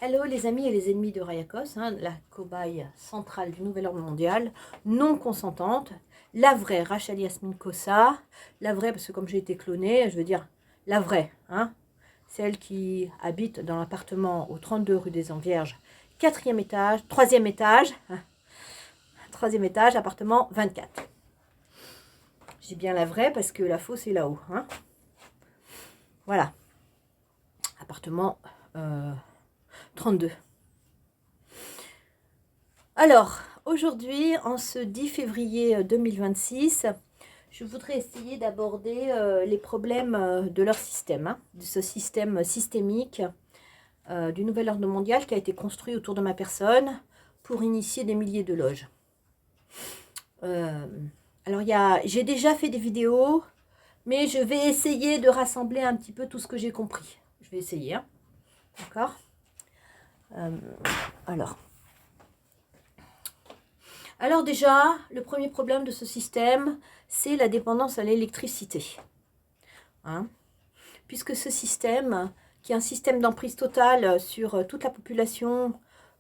Hello les amis et les ennemis de Rayakos, la cobaye centrale du nouvel ordre mondial, non consentante, la vraie Rachel Yasmine Kossa, la vraie parce que comme j'ai été clonée, je veux dire la vraie, celle qui habite dans l'appartement au 32 rue des Envierges, 4e étage, 3e étage, 3e étage, appartement 24. J'ai bien la vraie parce que la fausse est là-haut. Voilà, appartement 32. Alors, aujourd'hui, en ce 10 février 2026, je voudrais essayer d'aborder les problèmes de leur système, de ce système systémique du nouvel ordre mondial qui a été construit autour de ma personne pour initier des milliers de loges. Alors, j'ai déjà fait des vidéos, mais je vais essayer de rassembler un petit peu tout ce que j'ai compris. Je vais essayer, d'accord. Alors déjà, le premier problème de ce système, c'est la dépendance à l'électricité. Puisque ce système, qui est un système d'emprise totale sur toute la population,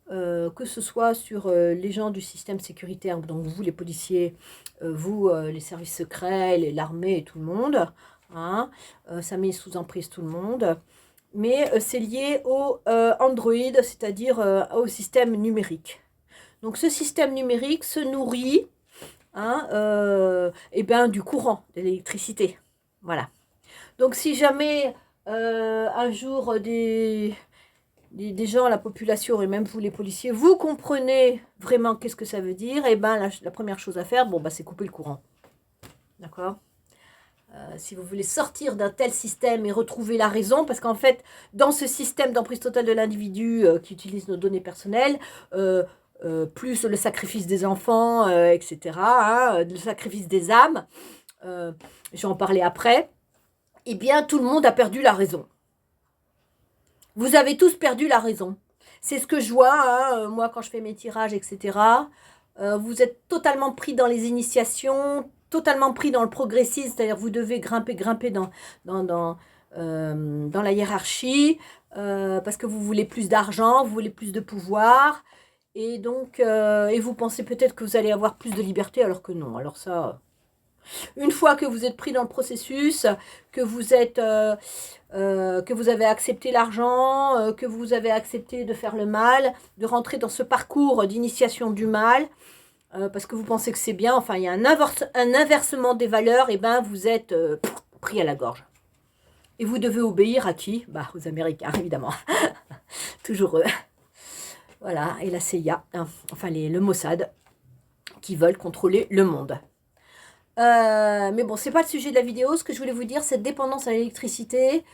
que ce soit sur les gens du système sécuritaire, donc vous les policiers, vous les services secrets, l'armée et tout le monde, ça met sous emprise tout le monde, mais c'est lié au Android, c'est-à-dire au système numérique. Donc ce système numérique se nourrit du courant, de l'électricité. Voilà. Donc si jamais un jour des gens, la population et même vous les policiers, vous comprenez vraiment qu'est-ce que ça veut dire, et la première chose à faire, c'est couper le courant. D'accord. Si vous voulez sortir d'un tel système et retrouver la raison, parce qu'en fait, dans ce système d'emprise totale de l'individu qui utilise nos données personnelles, plus le sacrifice des enfants, etc., le sacrifice des âmes, je vais en parler après, eh bien, tout le monde a perdu la raison. Vous avez tous perdu la raison. C'est ce que je vois, moi, quand je fais mes tirages, etc. Vous êtes totalement pris dans les initiations, totalement pris dans le progressisme, c'est-à-dire vous devez grimper dans la hiérarchie, parce que vous voulez plus d'argent, vous voulez plus de pouvoir, et donc, et vous pensez peut-être que vous allez avoir plus de liberté, alors que non. Alors ça, une fois que vous êtes pris dans le processus, que vous avez accepté l'argent, que vous avez accepté de faire le mal, de rentrer dans ce parcours d'initiation du mal, parce que vous pensez que c'est bien, enfin il y a un inversement des valeurs, et vous êtes pris à la gorge. Et vous devez obéir à qui? Aux Américains, évidemment. Toujours eux. Voilà, et la CIA, le Mossad, qui veulent contrôler le monde. Mais bon, c'est pas le sujet de la vidéo. Ce que je voulais vous dire, cette dépendance à l'électricité,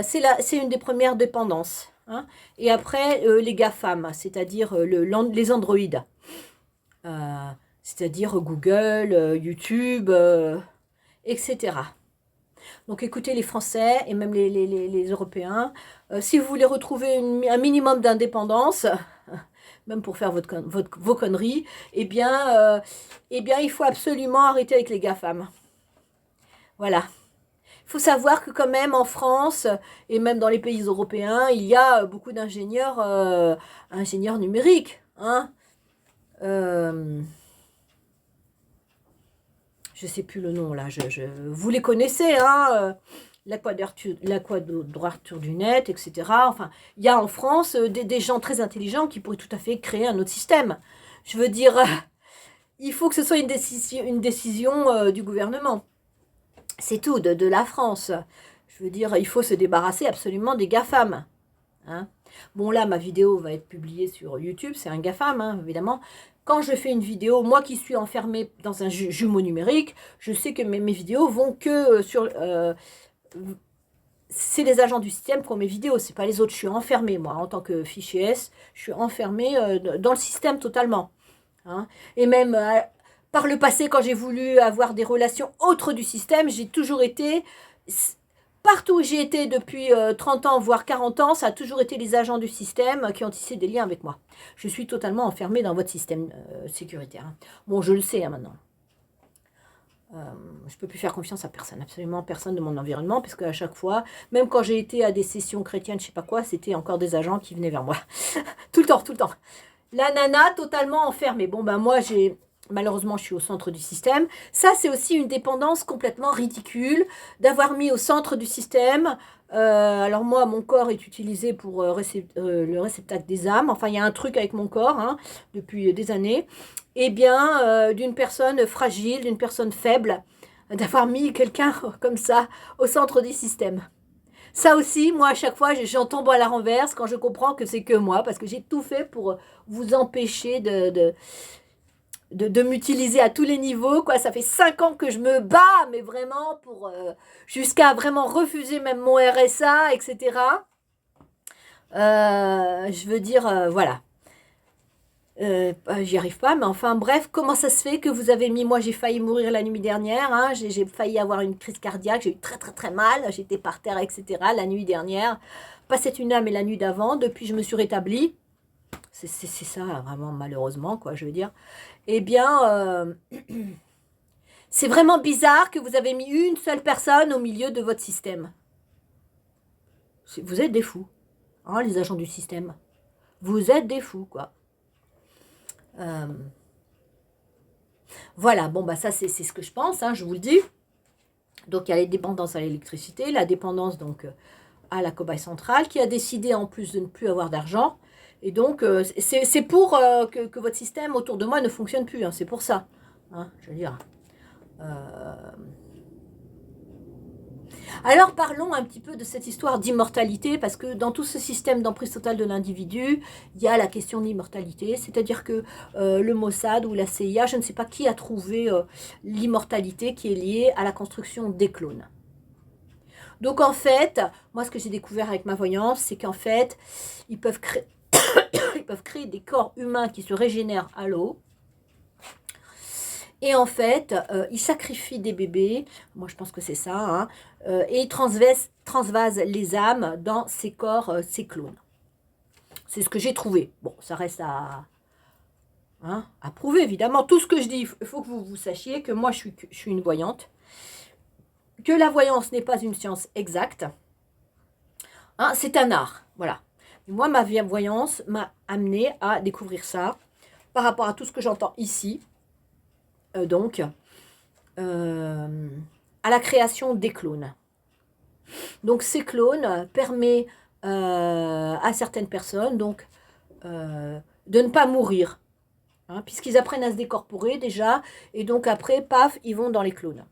c'est une des premières dépendances. Et après, les GAFAM, c'est-à-dire les Android. C'est-à-dire Google, YouTube, etc. Donc écoutez les Français et même les Européens. Si vous voulez retrouver un minimum d'indépendance, même pour faire vos conneries, eh bien, il faut absolument arrêter avec les GAFAM. Voilà. Il faut savoir que quand même en France, et même dans les pays européens, il y a beaucoup d'ingénieurs numériques. Je ne sais plus le nom là, vous les connaissez, la quadrature du net, etc. Enfin, il y a en France des gens très intelligents qui pourraient tout à fait créer un autre système. Je veux dire, il faut que ce soit une décision du gouvernement. C'est tout, de la France. Je veux dire, il faut se débarrasser absolument des GAFAM. Bon, là, ma vidéo va être publiée sur YouTube, c'est un GAFAM, évidemment. Quand je fais une vidéo, moi qui suis enfermée dans un jumeau numérique, je sais que mes vidéos vont que sur... c'est les agents du système qui ont mes vidéos, c'est pas les autres. Je suis enfermée, moi, en tant que fichier S, je suis enfermée dans le système totalement. Et même par le passé, quand j'ai voulu avoir des relations autres du système, j'ai toujours été... Partout où j'ai été depuis 30 ans, voire 40 ans, ça a toujours été les agents du système qui ont tissé des liens avec moi. Je suis totalement enfermée dans votre système sécuritaire. Bon, je le sais maintenant. Je ne peux plus faire confiance à personne, absolument personne de mon environnement, parce qu'à chaque fois, même quand j'ai été à des sessions chrétiennes, je sais pas quoi, c'était encore des agents qui venaient vers moi. Tout le temps, tout le temps. La nana totalement enfermée. Bon, ben moi, malheureusement, je suis au centre du système. Ça, c'est aussi une dépendance complètement ridicule d'avoir mis au centre du système. Alors moi, mon corps est utilisé pour le réceptacle des âmes. Enfin, il y a un truc avec mon corps hein, depuis des années. Eh bien, d'une personne fragile, d'une personne faible, d'avoir mis quelqu'un comme ça au centre du système. Ça aussi, moi, à chaque fois, j'en tombe à la renverse quand je comprends que c'est que moi, parce que j'ai tout fait pour vous empêcher de m'utiliser à tous les niveaux. Quoi. Ça fait 5 ans que je me bats, mais vraiment, jusqu'à vraiment refuser même mon RSA, etc. Je veux dire, voilà. J'y arrive pas, mais enfin bref, comment ça se fait que vous avez mis, moi j'ai failli mourir la nuit dernière, hein, j'ai failli avoir une crise cardiaque, j'ai eu très très très mal, j'étais par terre, etc. la nuit dernière, pas cette nuit-là mais la nuit d'avant, depuis je me suis rétablie, c'est ça vraiment malheureusement quoi je veux dire, eh bien c'est vraiment bizarre que vous avez mis une seule personne au milieu de votre système, vous êtes des fous, hein, les agents du système, vous êtes des fous quoi. Voilà, bon bah ça c'est ce que je pense, hein, je vous le dis. Donc il y a les dépendances à l'électricité, la dépendance donc à la cobaye centrale qui a décidé en plus de ne plus avoir d'argent. Et donc c'est pour que votre système autour de moi ne fonctionne plus, hein, c'est pour ça. Hein, je veux dire. Alors parlons un petit peu de cette histoire d'immortalité, parce que dans tout ce système d'emprise totale de l'individu, il y a la question de l'immortalité, c'est-à-dire que le Mossad ou la CIA, je ne sais pas qui a trouvé l'immortalité qui est liée à la construction des clones. Donc en fait, moi ce que j'ai découvert avec ma voyance, c'est qu'en fait, ils peuvent créer des corps humains qui se régénèrent à l'eau. Et en fait, ils sacrifient des bébés, moi je pense que c'est ça, hein, et ils transvasent les âmes dans ces corps, ces clones. C'est ce que j'ai trouvé. Bon, ça reste à prouver, évidemment. Tout ce que je dis, il faut que vous sachiez que moi je suis une voyante, que la voyance n'est pas une science exacte. Hein, c'est un art, voilà. Et moi, ma voyance m'a amené à découvrir ça par rapport à tout ce que j'entends ici. Donc, à la création des clones. Donc, ces clones permettent à certaines personnes donc, de ne pas mourir, hein, puisqu'ils apprennent à se décorporer déjà, et donc après, paf, ils vont dans les clones.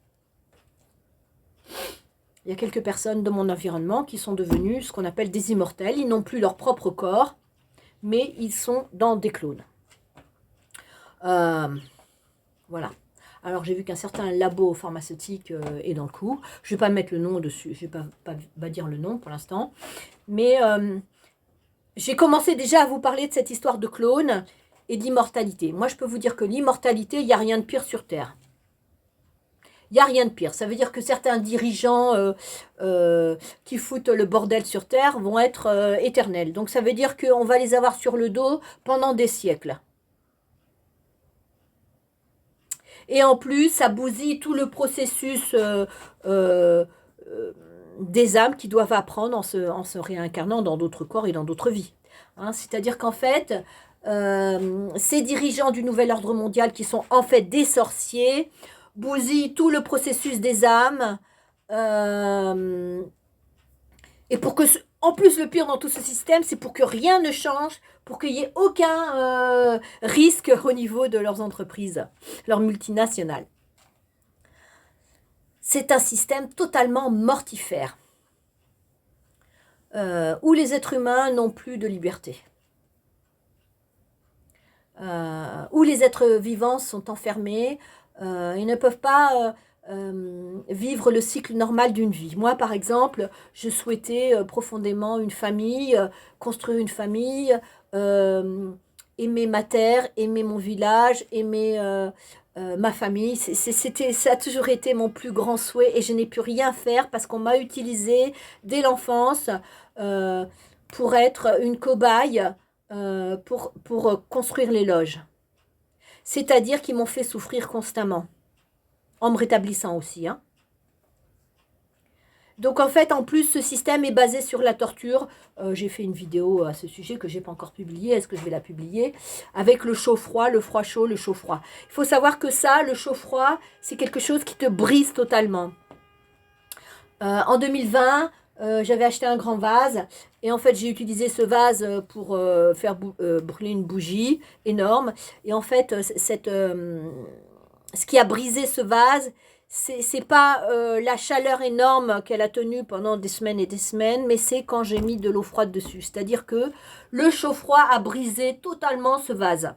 Il y a quelques personnes de mon environnement qui sont devenues ce qu'on appelle des immortels. Ils n'ont plus leur propre corps, mais ils sont dans des clones. Voilà. Alors, j'ai vu qu'un certain labo pharmaceutique est dans le coup. Je ne vais pas mettre le nom dessus. Je ne vais pas dire le nom pour l'instant. Mais j'ai commencé déjà à vous parler de cette histoire de clone et d'immortalité. Moi, je peux vous dire que l'immortalité, il n'y a rien de pire sur Terre. Il n'y a rien de pire. Ça veut dire que certains dirigeants qui foutent le bordel sur Terre vont être éternels. Donc, ça veut dire qu'on va les avoir sur le dos pendant des siècles. Et en plus, ça bousille tout le processus des âmes qui doivent apprendre en se réincarnant dans d'autres corps et dans d'autres vies. Hein, c'est-à-dire qu'en fait, ces dirigeants du nouvel ordre mondial qui sont en fait des sorciers bousillent tout le processus des âmes. Et pour que, en plus, le pire dans tout ce système, c'est pour que rien ne change, pour qu'il n'y ait aucun risque au niveau de leurs entreprises, leurs multinationales. C'est un système totalement mortifère, où les êtres humains n'ont plus de liberté, où les êtres vivants sont enfermés, ils ne peuvent pas vivre le cycle normal d'une vie. Moi, par exemple, je souhaitais profondément une famille, construire une famille, aimer ma terre, aimer mon village, aimer ma famille. Ça a toujours été mon plus grand souhait et je n'ai pu rien faire parce qu'on m'a utilisé dès l'enfance pour être une cobaye pour construire les loges. C'est-à-dire qu'ils m'ont fait souffrir constamment. en me rétablissant aussi. Hein. Donc en fait, en plus, ce système est basé sur la torture. J'ai fait une vidéo à ce sujet que je n'ai pas encore publiée. Est-ce que je vais la publier? Avec le chaud-froid, le froid-chaud, le chaud-froid. Il faut savoir que ça, le chaud-froid, c'est quelque chose qui te brise totalement. En 2020, j'avais acheté un grand vase. Et en fait, j'ai utilisé ce vase pour faire brûler une bougie énorme. Et en fait, ce qui a brisé ce vase, c'est pas la chaleur énorme qu'elle a tenue pendant des semaines et des semaines, mais c'est quand j'ai mis de l'eau froide dessus. C'est-à-dire que le chaud-froid a brisé totalement ce vase.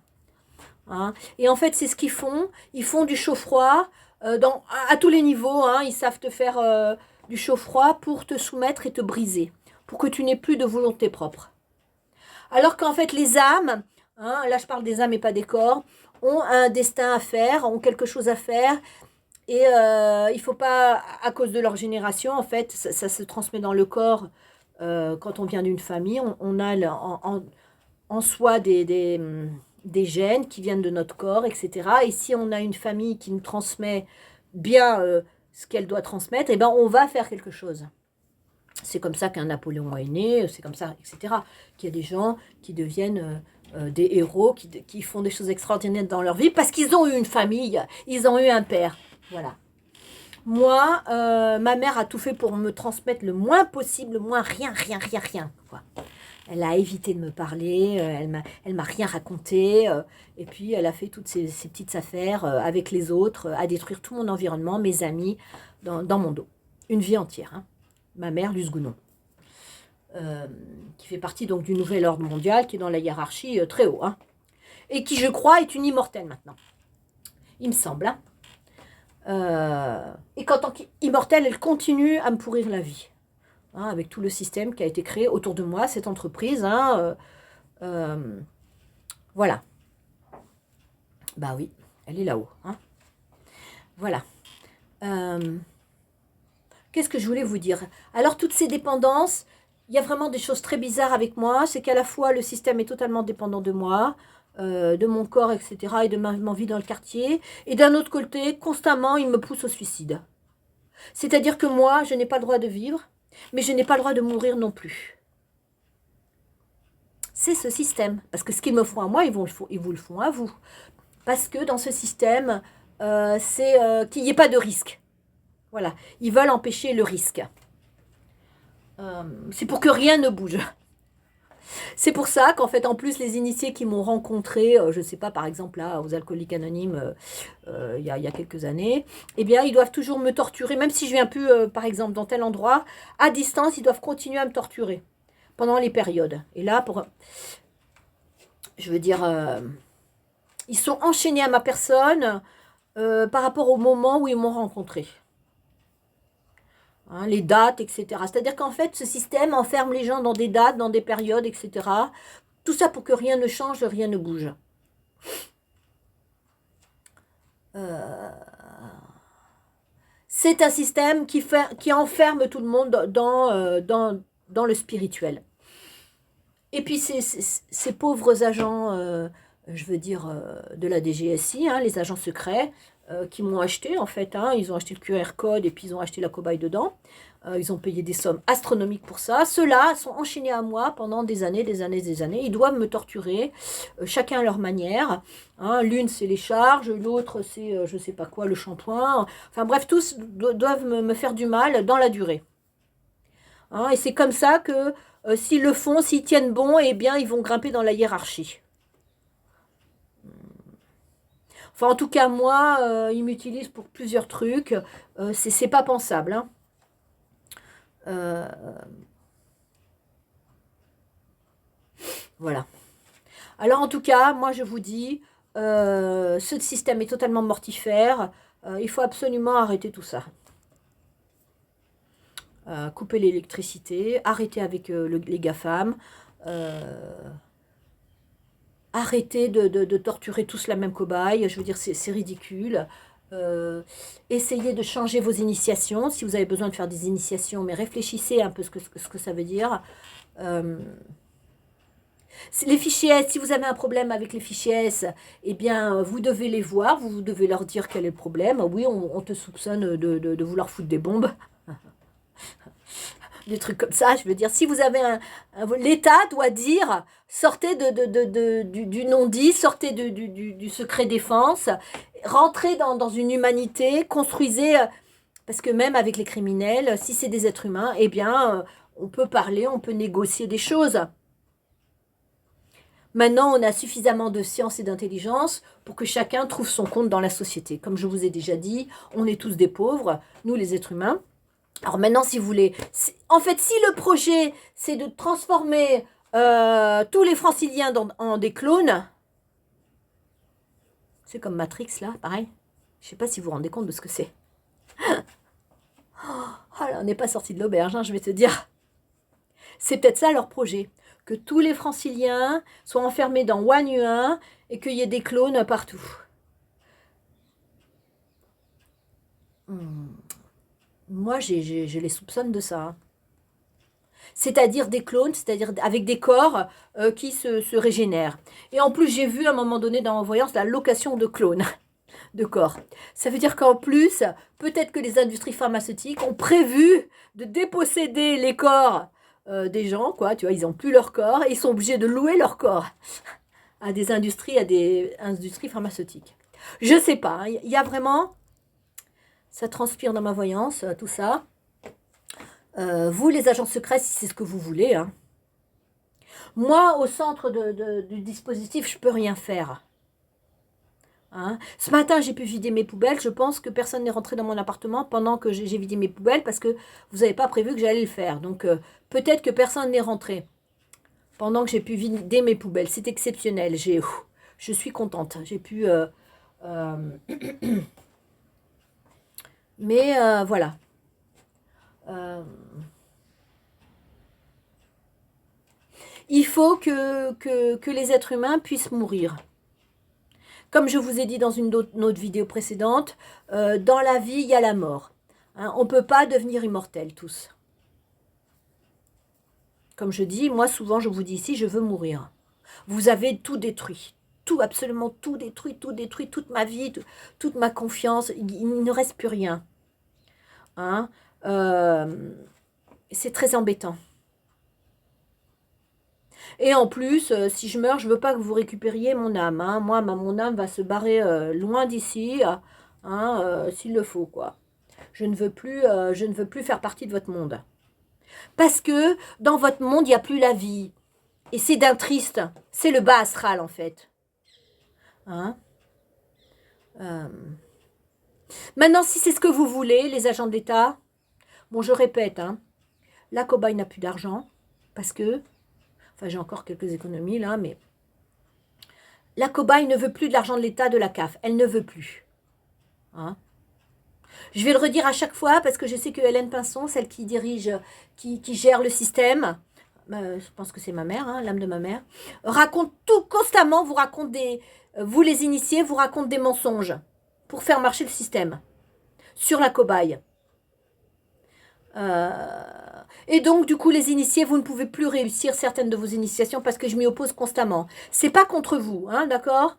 Hein. Et en fait, c'est ce qu'ils font. Ils font du chaud-froid à tous les niveaux. Hein. Ils savent te faire du chaud-froid pour te soumettre et te briser, pour que tu n'aies plus de volonté propre. Alors qu'en fait, les âmes, hein, là je parle des âmes et pas des corps, ont un destin à faire, ont quelque chose à faire. Et il ne faut pas, à cause de leur génération, en fait, ça se transmet dans le corps quand on vient d'une famille. On a en soi des gènes qui viennent de notre corps, etc. Et si on a une famille qui nous transmet bien ce qu'elle doit transmettre, eh ben, on va faire quelque chose. C'est comme ça qu'un Napoléon est né, c'est comme ça, etc. Qu'il y a des gens qui deviennent des héros, qui font des choses extraordinaires dans leur vie parce qu'ils ont eu une famille, ils ont eu un père. Voilà. Moi, ma mère a tout fait pour me transmettre le moins possible, le moins rien, quoi. Elle a évité de me parler, elle m'a rien raconté, et puis elle a fait toutes ces petites affaires avec les autres, à détruire tout mon environnement, mes amis, dans mon dos. Une vie entière. Hein. Ma mère, Luce Gounon, qui fait partie donc du nouvel ordre mondial, qui est dans la hiérarchie très haut, hein, et qui, je crois, est une immortelle maintenant. Il me semble, hein. Et qu'en tant qu'immortelle, elle continue à me pourrir la vie. Hein, avec tout le système qui a été créé autour de moi, cette entreprise. Hein, voilà. Bah oui, elle est là-haut. Hein. Voilà. Qu'est-ce que je voulais vous dire? Alors, toutes ces dépendances, il y a vraiment des choses très bizarres avec moi. C'est qu'à la fois, le système est totalement dépendant de moi. De mon corps, etc., et de ma vie dans le quartier. Et d'un autre côté, constamment, il me pousse au suicide. C'est-à-dire que moi, je n'ai pas le droit de vivre, mais je n'ai pas le droit de mourir non plus. C'est ce système. Parce que ce qu'ils me font à moi, ils vous le font à vous. Parce que dans ce système, c'est qu'il n'y ait pas de risque. Voilà. Ils veulent empêcher le risque. C'est pour que rien ne bouge. C'est pour ça qu'en fait, en plus, les initiés qui m'ont rencontré, je ne sais pas, par exemple, là, aux Alcooliques Anonymes, il y a quelques années, eh bien, ils doivent toujours me torturer, même si je viens plus, par exemple, dans tel endroit, à distance, ils doivent continuer à me torturer pendant les périodes. Et là, je veux dire, ils sont enchaînés à ma personne par rapport au moment où ils m'ont rencontré. Hein, les dates, etc. C'est-à-dire qu'en fait, ce système enferme les gens dans des dates, dans des périodes, etc. Tout ça pour que rien ne change, rien ne bouge. C'est un système qui enferme tout le monde dans le spirituel. Et puis ces pauvres agents, je veux dire, de la DGSI, hein, les agents secrets, qui m'ont acheté en fait, hein, ils ont acheté le QR code et puis ils ont acheté la cobaye dedans, ils ont payé des sommes astronomiques pour ça, ceux-là sont enchaînés à moi pendant des années, ils doivent me torturer, chacun à leur manière, hein, l'une c'est les charges, l'autre c'est je sais pas quoi, le shampoing, enfin bref, tous doivent me faire du mal dans la durée. Hein, et c'est comme ça que s'ils le font, s'ils tiennent bon, eh bien ils vont grimper dans la hiérarchie. Enfin, en tout cas, moi, ils m'utilisent pour plusieurs trucs. C'est pas pensable. Hein. Voilà. Alors, en tout cas, moi, je vous dis, ce système est totalement mortifère. Il faut absolument arrêter tout ça. Couper l'électricité, arrêter avec les GAFAM. Arrêtez de torturer tous la même cobaye, je veux dire, c'est ridicule. Essayez de changer vos initiations, si vous avez besoin de faire des initiations, mais réfléchissez un peu ce que ça veut dire. Les fichiers S, si vous avez un problème avec les fichiers S, eh bien, vous devez les voir, vous devez leur dire quel est le problème. Oui, on te soupçonne de vouloir foutre des bombes. Des trucs comme ça, je veux dire, si vous avez l'État doit dire, sortez du non-dit, sortez du secret défense, rentrez dans une humanité, construisez, parce que même avec les criminels, si c'est des êtres humains, eh bien, on peut parler, on peut négocier des choses. Maintenant, on a suffisamment de science et d'intelligence pour que chacun trouve son compte dans la société. Comme je vous ai déjà dit, on est tous des pauvres, nous les êtres humains. Alors maintenant, si vous voulez, en fait, si le projet, c'est de transformer tous les franciliens en des clones, c'est comme Matrix, là, pareil. Je ne sais pas si vous vous rendez compte de ce que c'est. Oh là, on n'est pas sorti de l'auberge, hein, je vais te dire. C'est peut-être ça leur projet. Que tous les franciliens soient enfermés dans One U1 et qu'il y ait des clones partout. Moi, je les soupçonne de ça. C'est-à-dire des clones, c'est-à-dire avec des corps qui se régénèrent. Et en plus, j'ai vu à un moment donné dans ma voyance la location de clones, de corps. Ça veut dire qu'en plus, peut-être que les industries pharmaceutiques ont prévu de déposséder les corps des gens, quoi. Tu vois, ils n'ont plus leur corps et ils sont obligés de louer leur corps à des industries pharmaceutiques. Je ne sais pas, il y a vraiment... Ça transpire dans ma voyance, tout ça. Vous, les agents secrets, si c'est ce que vous voulez. Hein. Moi, au centre du dispositif, je ne peux rien faire. Hein. Ce matin, j'ai pu vider mes poubelles. Je pense que personne n'est rentré dans mon appartement pendant que j'ai vidé mes poubelles parce que vous n'avez pas prévu que j'allais le faire. Donc, peut-être que personne n'est rentré pendant que j'ai pu vider mes poubelles. C'est exceptionnel. Je suis contente. J'ai pu... Mais voilà. Il faut que les êtres humains puissent mourir. Comme je vous ai dit dans une autre vidéo précédente, dans la vie, il y a la mort. Hein, on ne peut pas devenir immortels tous. Comme je dis, moi souvent je vous dis ici, je veux mourir. Vous avez tout détruit. Tout, absolument tout détruit, toute ma vie, toute ma confiance, il ne reste plus rien. Hein, c'est très embêtant. Et en plus, si je meurs, je ne veux pas que vous récupériez mon âme. Hein. Moi, mon âme va se barrer loin d'ici, hein, s'il le faut, quoi. Je ne veux plus faire partie de votre monde. Parce que dans votre monde, il n'y a plus la vie. Et c'est d'un triste. C'est le bas astral, en fait. Hein, maintenant, si c'est ce que vous voulez, les agents de l'État, bon, je répète, hein, la cobaye n'a plus d'argent, parce que, enfin, j'ai encore quelques économies là, mais la cobaye ne veut plus de l'argent de l'État, de la CAF. Elle ne veut plus. Hein, je vais le redire à chaque fois, parce que je sais que Hélène Pinson, celle qui dirige, qui gère le système, je pense que c'est ma mère, hein, l'âme de ma mère, raconte tout constamment, vous les initiés, vous raconte des mensonges pour faire marcher le système sur la cobaye. Et donc, du coup, les initiés, vous ne pouvez plus réussir certaines de vos initiations parce que je m'y oppose constamment. C'est pas contre vous, hein, d'accord?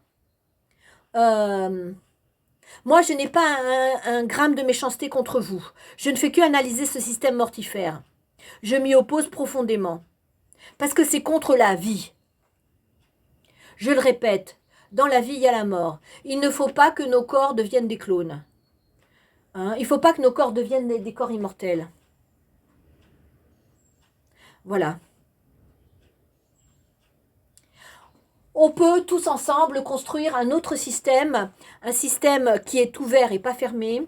Moi, je n'ai pas un gramme de méchanceté contre vous. Je ne fais que analyser ce système mortifère. Je m'y oppose profondément. Parce que c'est contre la vie. Je le répète, dans la vie, il y a la mort. Il ne faut pas que nos corps deviennent des clones. Hein, il ne faut pas que nos corps deviennent des corps immortels. Voilà. On peut tous ensemble construire un autre système, un système qui est ouvert et pas fermé,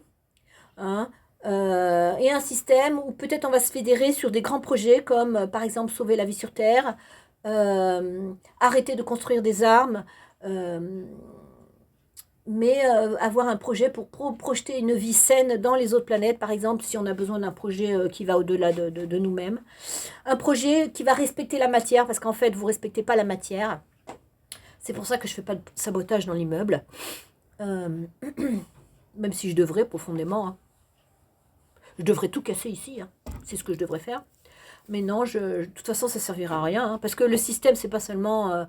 hein, et un système où peut-être on va se fédérer sur des grands projets comme par exemple sauver la vie sur Terre, arrêter de construire des armes, mais avoir un projet pour projeter une vie saine dans les autres planètes, par exemple, si on a besoin d'un projet qui va au-delà de nous-mêmes. Un projet qui va respecter la matière, parce qu'en fait, vous ne respectez pas la matière. C'est pour ça que je ne fais pas de sabotage dans l'immeuble. Même si je devrais profondément. Hein. Je devrais tout casser ici. Hein. C'est ce que je devrais faire. Mais non, de toute façon, ça ne servira à rien. Hein, parce que le système, c'est pas seulement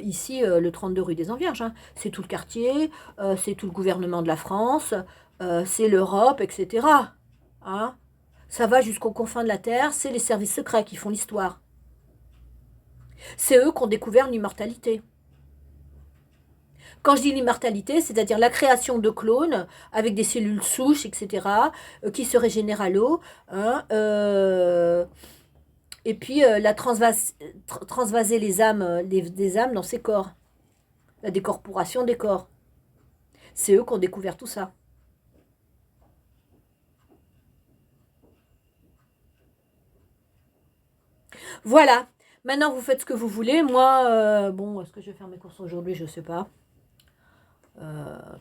ici, le 32 rue des Envierges. Hein, c'est tout le quartier, c'est tout le gouvernement de la France, c'est l'Europe, etc. Hein, ça va jusqu'aux confins de la Terre, c'est les services secrets qui font l'histoire. C'est eux qui ont découvert l'immortalité. Quand je dis l'immortalité, c'est-à-dire la création de clones avec des cellules souches, etc., qui se régénèrent à l'eau, hein, et puis transvaser les âmes, des âmes dans ces corps, la décorporation des corps. C'est eux qui ont découvert tout ça. Voilà. Maintenant, vous faites ce que vous voulez. Moi, bon, est-ce que je vais faire mes courses aujourd'hui? Je ne sais pas.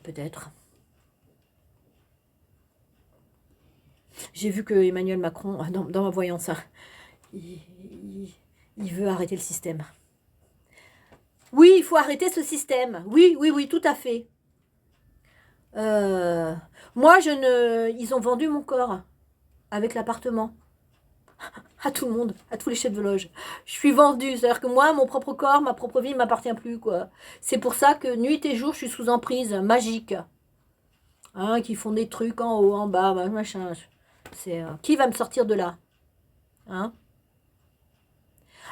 Peut-être. J'ai vu que Emmanuel Macron, dans ma voyance, hein, il veut arrêter le système. Oui, il faut arrêter ce système. Oui, oui, oui, tout à fait. Moi, ils ont vendu mon corps avec l'appartement. À tout le monde, à tous les chefs de loge. Je suis vendue, c'est-à-dire que moi, mon propre corps, ma propre vie ne m'appartient plus, quoi. C'est pour ça que nuit et jour, je suis sous emprise magique. Hein, qui font des trucs en haut, en bas, machin. Qui va me sortir de là? Hein?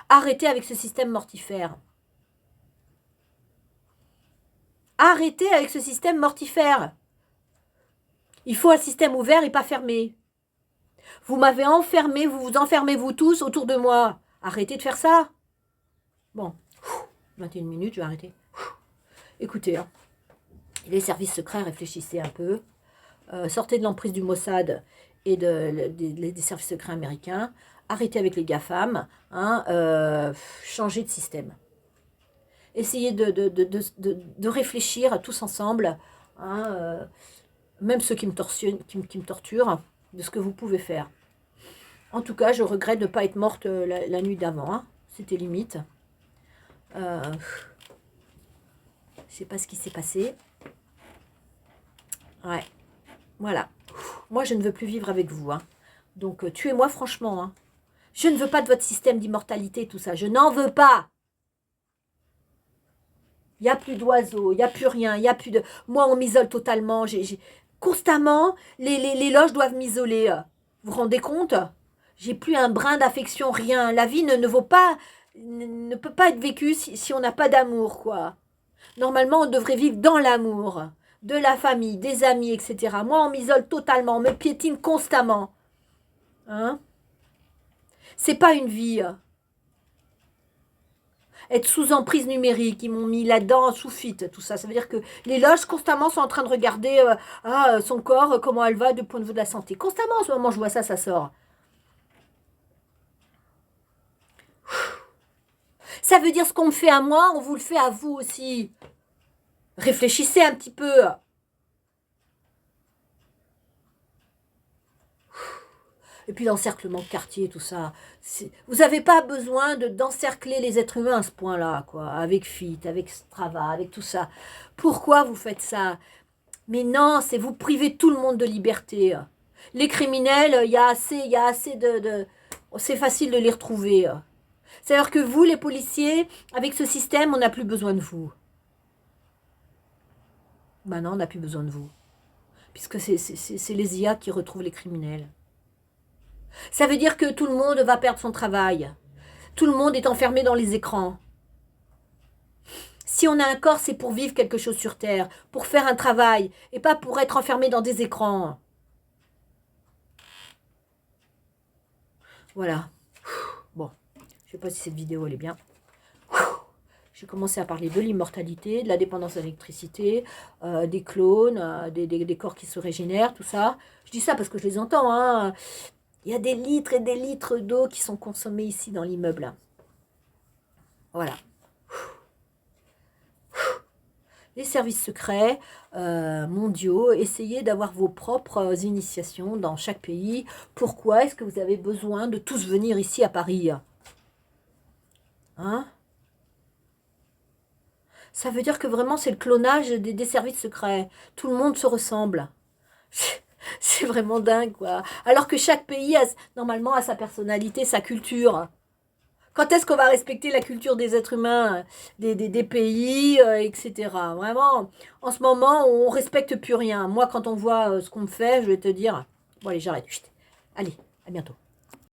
Arrêtez avec ce système mortifère. Arrêtez avec ce système mortifère. Il faut un système ouvert et pas fermé. Vous m'avez enfermé, vous vous enfermez vous tous autour de moi. Arrêtez de faire ça. Bon, 21 minutes, je vais arrêter. Écoutez, hein, les services secrets, réfléchissez un peu. Sortez de l'emprise du Mossad et des services secrets américains. Arrêtez avec les GAFAM. Hein, changez de système. Essayez de réfléchir tous ensemble. Hein, même ceux qui me torturent, de ce que vous pouvez faire. En tout cas, je regrette de ne pas être morte la nuit d'avant. Hein. C'était limite. Je ne sais pas ce qui s'est passé. Ouais. Voilà. Moi, je ne veux plus vivre avec vous. Hein. Donc, tuez-moi franchement. Hein. Je ne veux pas de votre système d'immortalité, tout ça. Je n'en veux pas. Il n'y a plus d'oiseaux, il n'y a plus rien, il n'y a plus de... Moi, on m'isole totalement. Constamment, les loges doivent m'isoler. Vous vous rendez compte? J'ai plus un brin d'affection, rien. La vie ne vaut pas, ne peut pas être vécue si on n'a pas d'amour, quoi. Normalement, on devrait vivre dans l'amour, de la famille, des amis, etc. Moi, on m'isole totalement, on me piétine constamment. Hein? C'est pas une vie. Être sous emprise numérique, ils m'ont mis là-dedans sous fit, tout ça. Ça veut dire que les loges constamment sont en train de regarder son corps, comment elle va du point de vue de la santé. Constamment, en ce moment, je vois ça, ça sort. Ça veut dire ce qu'on me fait à moi, on vous le fait à vous aussi. Réfléchissez un petit peu. Et puis l'encerclement de quartier, tout ça. Vous n'avez pas besoin d'encercler les êtres humains à ce point-là, quoi. Avec Fit, avec Strava, avec tout ça. Pourquoi vous faites ça? Mais non, c'est vous priver tout le monde de liberté. Les criminels, il y a assez de... C'est facile de les retrouver. C'est-à-dire que vous, les policiers, avec ce système, on n'a plus besoin de vous. Ben non, on n'a plus besoin de vous. Puisque c'est les IA qui retrouvent les criminels. Ça veut dire que tout le monde va perdre son travail. Tout le monde est enfermé dans les écrans. Si on a un corps, c'est pour vivre quelque chose sur Terre, pour faire un travail, et pas pour être enfermé dans des écrans. Voilà. Bon, je ne sais pas si cette vidéo elle est bien. J'ai commencé à parler de l'immortalité, de la dépendance à l'électricité, des clones, des corps qui se régénèrent, tout ça. Je dis ça parce que je les entends. Hein. Il y a des litres et des litres d'eau qui sont consommés ici dans l'immeuble. Voilà. Les services secrets mondiaux, essayez d'avoir vos propres initiations dans chaque pays. Pourquoi est-ce que vous avez besoin de tous venir ici à Paris? Hein? Ça veut dire que vraiment c'est le clonage des services secrets. Tout le monde se ressemble. C'est vraiment dingue, quoi. Alors que chaque pays, normalement, a sa personnalité, sa culture. Quand est-ce qu'on va respecter la culture des êtres humains, des pays, etc. Vraiment, en ce moment, on respecte plus rien. Moi, quand on voit ce qu'on me fait, je vais te dire, bon allez, j'arrête. Chut. Allez, à bientôt.